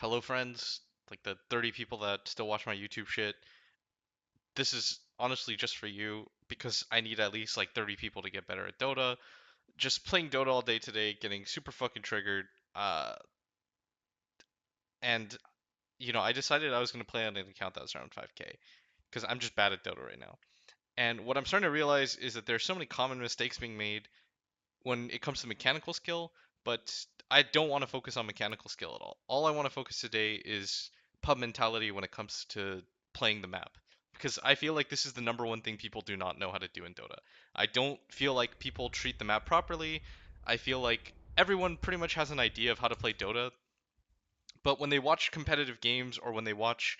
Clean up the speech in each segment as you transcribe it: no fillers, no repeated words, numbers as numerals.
Hello, friends, like the 30 people that still watch my YouTube shit. This is honestly just for you because I need at least like 30 people to get better at Dota. Just playing Dota all day today, getting super fucking triggered. Uh, and I decided I was gonna play on an account that was around 5K because I'm just bad at Dota right now. And what I'm starting to realize is that there's so many common mistakes being made when it comes to mechanical skill, but I don't want to focus on mechanical skill at all. All I want to focus today is pub mentality when it comes to playing the map. Because I feel like this is the number one thing people do not know how to do in Dota. I don't feel like people treat the map properly. I feel like everyone pretty much has an idea of how to play Dota, but when they watch competitive games or when they watch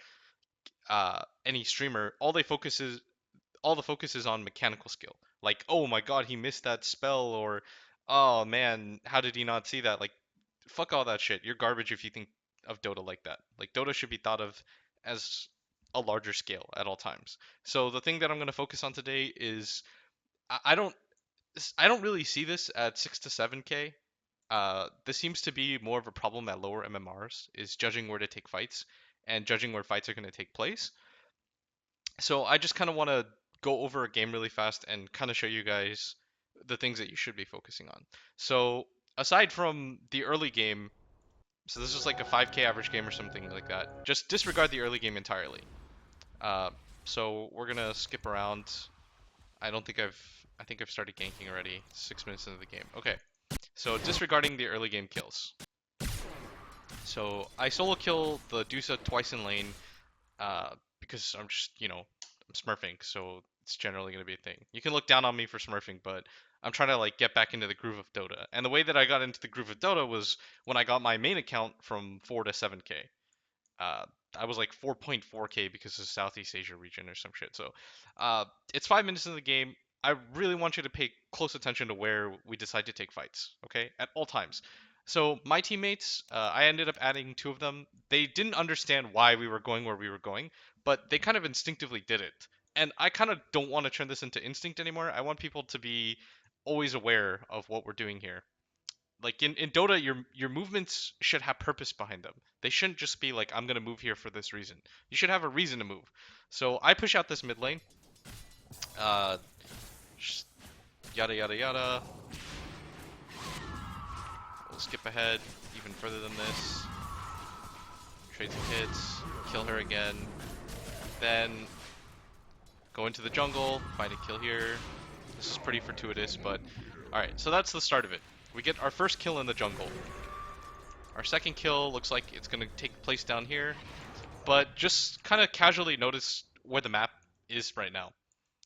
any streamer, all the focus is on mechanical skill. Like, oh my god, he missed that spell, or oh man, how did he not see that? Like, fuck all that shit. You're garbage if you think of Dota like that. Like, Dota should be thought of as a larger scale at all times. So the thing that I'm going to focus on today is I don't I don't really see this at 6 to 7k. This seems to be more of a problem at lower MMRs, is judging where to take fights and judging where fights are going to take place. So I just kind of want to go over a game really fast and kind of show you guys the things that you should be focusing on. So aside from the early game, so this is like a 5k average game or something like that. Just disregard the early game entirely. Uh, so we're gonna skip around. I don't think I think I've started ganking already. 6 minutes into the game. Okay. So disregarding the early game kills. So I solo kill the Dusa twice in lane. Because I'm just, I'm smurfing, so it's generally going to be a thing. You can look down on me for smurfing, but I'm trying to like get back into the groove of Dota. And the way that I got into the groove of Dota was when I got my main account from 4 to 7k. Uh, I was like 4.4k because of Southeast Asia region or some shit. So, it's 5 minutes into the game. I really want you to pay close attention to where we decide to take fights, okay? At all times. So my teammates, I ended up adding two of them. They didn't understand why we were going where we were going, but they kind of instinctively did it. And I kind of don't want to turn this into instinct anymore. I want people to be always aware of what we're doing here. Like in Dota, your movements should have purpose behind them. They shouldn't just be like, I'm gonna move here for this reason. You should have a reason to move. So I push out this mid lane. Uh, Yada yada yada. We'll skip ahead even further than this. Trade some hits. Kill her again. Then go into the jungle. Find a kill here. This is pretty fortuitous, but alright. So that's the start of it. We get our first kill in the jungle. Our second kill looks like it's going to take place down here, but just kind of casually notice where the map is right now.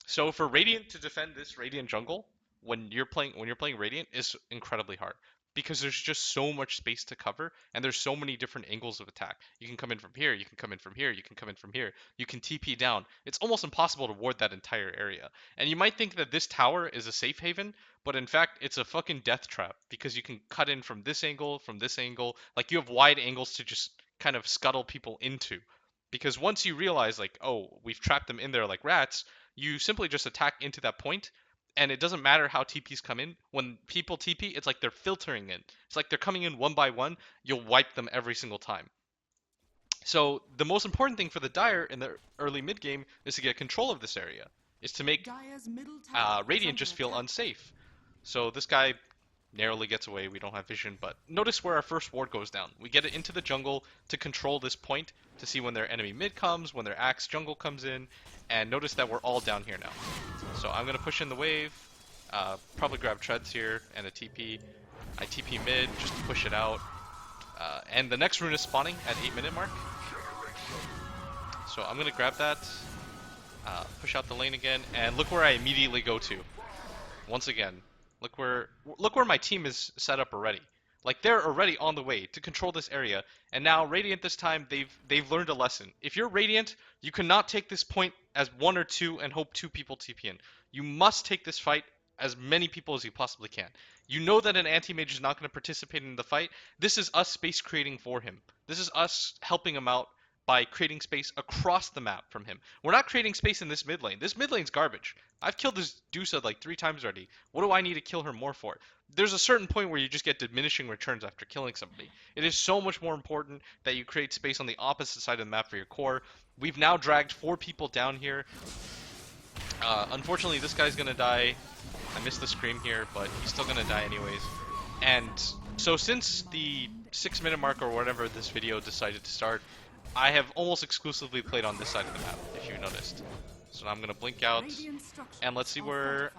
So for Radiant to defend this Radiant jungle when you're playing Radiant is incredibly hard because there's just so much space to cover and there's so many different angles of attack. You can come in from here, you can come in from here, you can come in from here, you can TP down. It's almost impossible to ward that entire area. And you might think that this tower is a safe haven, but in fact it's a fucking death trap because you can cut in from this angle, from this angle. Like you have wide angles to just kind of scuttle people into. Because once you realize like, oh, we've trapped them in there like rats, you simply just attack into that point and it doesn't matter how TPs come in. When people TP, it's like they're filtering in. It's like they're coming in one by one. You'll wipe them every single time. So the most important thing for the Dire in the early mid game is to get control of this area. Is to make Radiant just feel unsafe. So this guy narrowly gets away. We don't have vision, but notice where our first ward goes down. We get it into the jungle to control this point to see when their enemy mid comes, when their axe jungle comes in, and notice that we're all down here now. So I'm gonna push in the wave, probably grab treads here and a TP. I TP mid just to push it out, and the next rune is spawning at 8-minute mark. So I'm gonna grab that, push out the lane again, and look where I immediately go to. Once again, look where my team is set up already. Like they're already on the way to control this area, and now Radiant this time they've learned a lesson. If you're Radiant, you cannot take this point as one or two and hope two people TP in. You must take this fight as many people as you possibly can. You know that an anti-mage is not going to participate in the fight. This is us space creating for him. This is us helping him out by creating space across the map from him. We're not creating space in this mid lane. This mid lane's garbage. I've killed this Dusa like 3 times already. What do I need to kill her more for? there's a certain point where you just get diminishing returns after killing somebody. It is so much more important that you create space on the opposite side of the map for your core. We've now dragged 4 people down here. Unfortunately, this guy's gonna die. I missed the scream here, but he's still gonna die anyways. And so since the 6-minute mark or whatever this video decided to start, I have almost exclusively played on this side of the map, if you noticed. So now I'm gonna blink out, and let's see where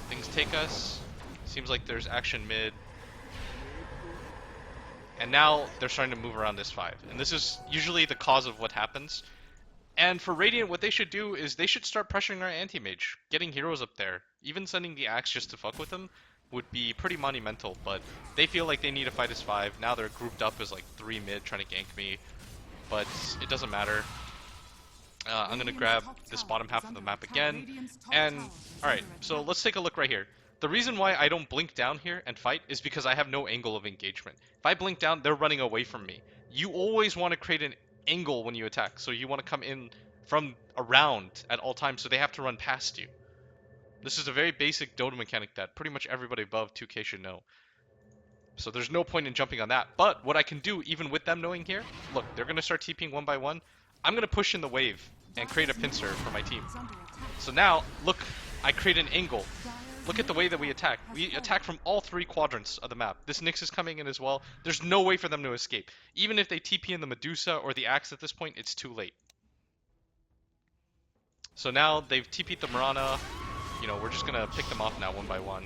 things take us. Seems like there's action mid. And now they're starting to move around this 5. And this is usually the cause of what happens. And for Radiant, what they should do is they should start pressuring our anti-mage. Getting heroes up there, even sending the axe just to fuck with them, would be pretty monumental. But they feel like they need to fight as 5. Now they're grouped up as like 3 mid trying to gank me. But it doesn't matter. I'm going to grab this bottom half of the map again. And, alright, so let's take a look right here. The reason why I don't blink down here and fight is because I have no angle of engagement. If I blink down, they're running away from me. You always want to create an angle when you attack, so you want to come in from around at all times, so they have to run past you. This is a very basic Dota mechanic that pretty much everybody above 2K should know. So there's no point in jumping on that. But what I can do, even with them knowing here, look, they're going to start TPing one by one. I'm going to push in the wave and create a pincer for my team. So now, look, I create an angle. Look at the way that we attack. We attack from all 3 quadrants of the map. This Nyx is coming in as well. There's no way for them to escape. Even if they TP in the Medusa or the Axe at this point, it's too late. So now they've TP'd the Mirana. You know, we're just going to pick them off now one by one.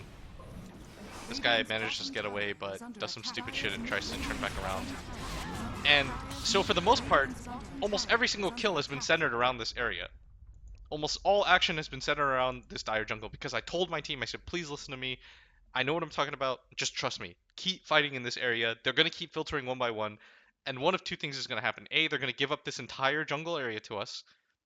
This guy manages to get away, but does some stupid shit and tries to turn back around. And so for the most part, almost every single kill has been centered around this area. Almost all action has been centered around this dire jungle because I told my team, I said, please listen to me. I know what I'm talking about. Just trust me. Keep fighting in this area. They're going to keep filtering one by one. And one of 2 things is going to happen. A, they're going to give up this entire jungle area to us,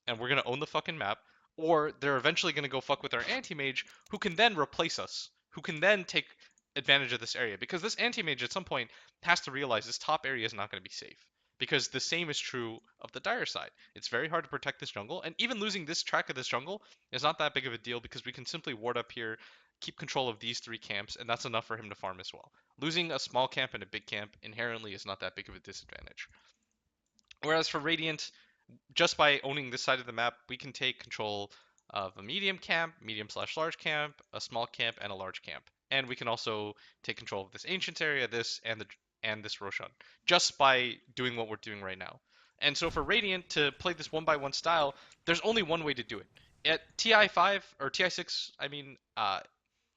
and we're going to own the fucking map. Or they're eventually going to go fuck with our anti-mage, who can then replace us. Who can then take advantage of this area. Because this anti-mage at some point has to realize this top area is not going to be safe. Because the same is true of the dire side. It's very hard to protect this jungle, and even losing this track of this jungle is not that big of a deal because we can simply ward up here, keep control of these 3 camps, and that's enough for him to farm as well. Losing a small camp and a big camp inherently is not that big of a disadvantage. Whereas for Radiant, just by owning this side of the map, we can take control of a medium camp, medium/large camp, a small camp, and a large camp. And we can also take control of this Ancients area, this, and this Roshan, just by doing what we're doing right now. And so for Radiant to play this one by one style, there's only one way to do it. At TI5, or TI6, I mean,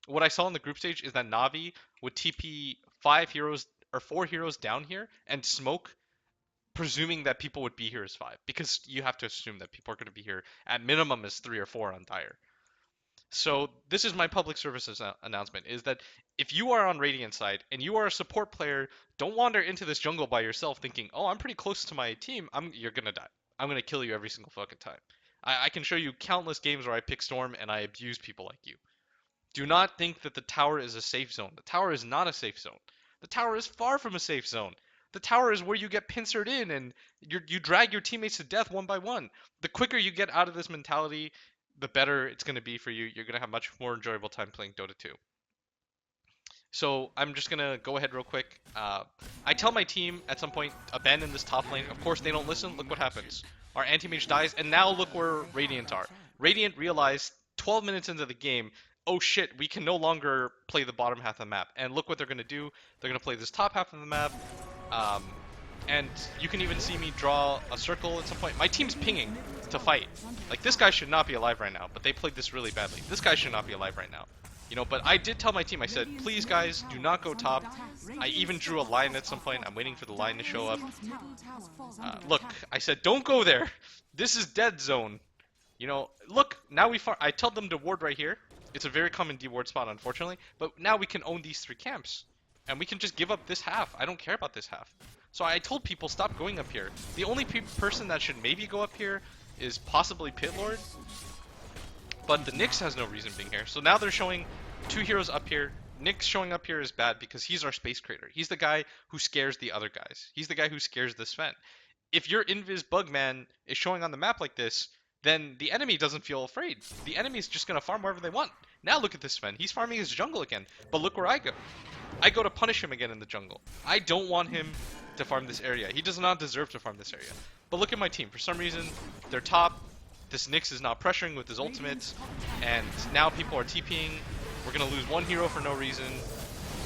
what I saw in the group stage is that Navi would TP 5 heroes, or 4 heroes down here, and smoke, presuming that people would be here as 5. Because you have to assume that people are going to be here at minimum as 3 or 4 on Dire. So this is my public services announcement, is that if you are on Radiant side and you are a support player, don't wander into this jungle by yourself thinking, oh, I'm pretty close to my team, you're gonna die. I'm gonna kill you every single fucking time. I can show you countless games where I pick Storm and I abuse people like you. Do not think that the tower is a safe zone. The tower is not a safe zone. The tower is far from a safe zone. The tower is where you get pincered in and you drag your teammates to death one by one. The quicker you get out of this mentality, the better it's going to be for you. You're going to have much more enjoyable time playing Dota 2. So I'm just going to go ahead real quick. I tell my team at some point, abandon this top lane. Of course, they don't listen. Look what happens. Our anti-mage dies, and now look where Radiant are. Radiant realized 12 minutes into the game, oh shit, we can no longer play the bottom half of the map. And look what they're going to do. They're going to play this top half of the map. And you can even see me draw a circle at some point. My team's pinging to fight. Like, this guy should not be alive right now, but they played this really badly. This guy should not be alive right now. You know, but I did tell my team, I said, please guys, do not go top. I even drew a line at some point. I'm waiting for the line to show up. Look, I said, don't go there. This is dead zone. You know, look, now I told them to ward right here. It's a very common D-ward spot, unfortunately. But now we can own these 3 camps. And we can just give up this half. I don't care about this half. So I told people, stop going up here. The only person that should maybe go up here is possibly Pit Lord. But the Nyx has no reason being here. So now they're showing 2 heroes up here. Nyx showing up here is bad because he's our space creator. He's the guy who scares the other guys. He's the guy who scares the Sven. If your Invis Bugman is showing on the map like this, then the enemy doesn't feel afraid. The enemy is just going to farm wherever they want. Now look at this man. He's farming his jungle again. But look where I go. I go to punish him again in the jungle. I don't want him to farm this area. He does not deserve to farm this area. But look at my team. For some reason, they're top. This Nyx is not pressuring with his ultimate. And now people are TPing. We're going to lose one hero for no reason.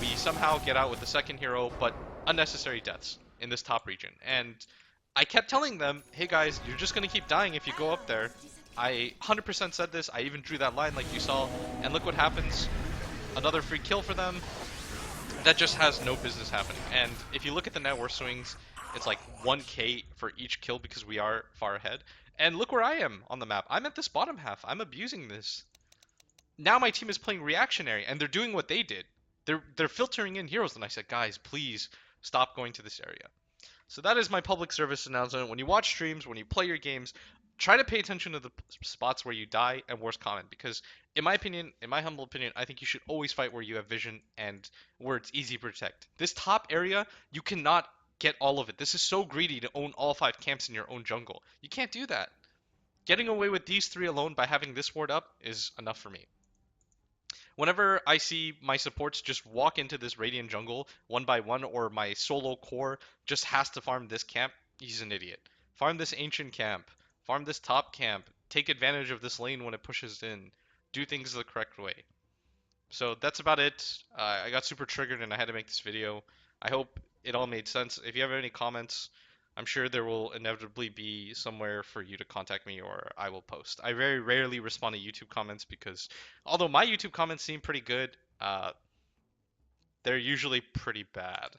We somehow get out with the second hero, but unnecessary deaths in this top region. And I kept telling them, hey guys, you're just going to keep dying if you go up there. I 100% said this. I even drew that line like you saw. And look what happens. Another free kill for them. That just has no business happening. And if you look at the net worth swings, it's like 1k for each kill because we are far ahead. And look where I am on the map. I'm at this bottom half. I'm abusing this. Now my team is playing reactionary, and they're doing what they did. They're filtering in heroes, and I said, guys, please stop going to this area. So that is my public service announcement. When you watch streams, when you play your games, try to pay attention to the spots where you die and worst comment, because in my opinion, in my humble opinion, I think you should always fight where you have vision and where it's easy to protect. This top area, you cannot get all of it. This is so greedy to own all 5 camps in your own jungle. You can't do that. Getting away with these 3 alone by having this ward up is enough for me. Whenever I see my supports just walk into this Radiant jungle one by one, or my solo core just has to farm this camp, he's an idiot. Farm this ancient camp. Farm this top camp. Take advantage of this lane when it pushes in. Do things the correct way. So that's about it. I got super triggered and I had to make this video. I hope it all made sense. If you have any comments, I'm sure there will inevitably be somewhere for you to contact me, or I will post. I very rarely respond to YouTube comments because although my YouTube comments seem pretty good, they're usually pretty bad.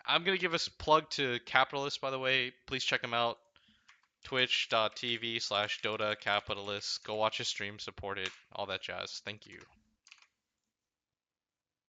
I'm going to give a plug to Capitalist, by the way. Please check him out. Twitch.tv/Dota Capitalist. Go watch his stream, support it, all that jazz. Thank you.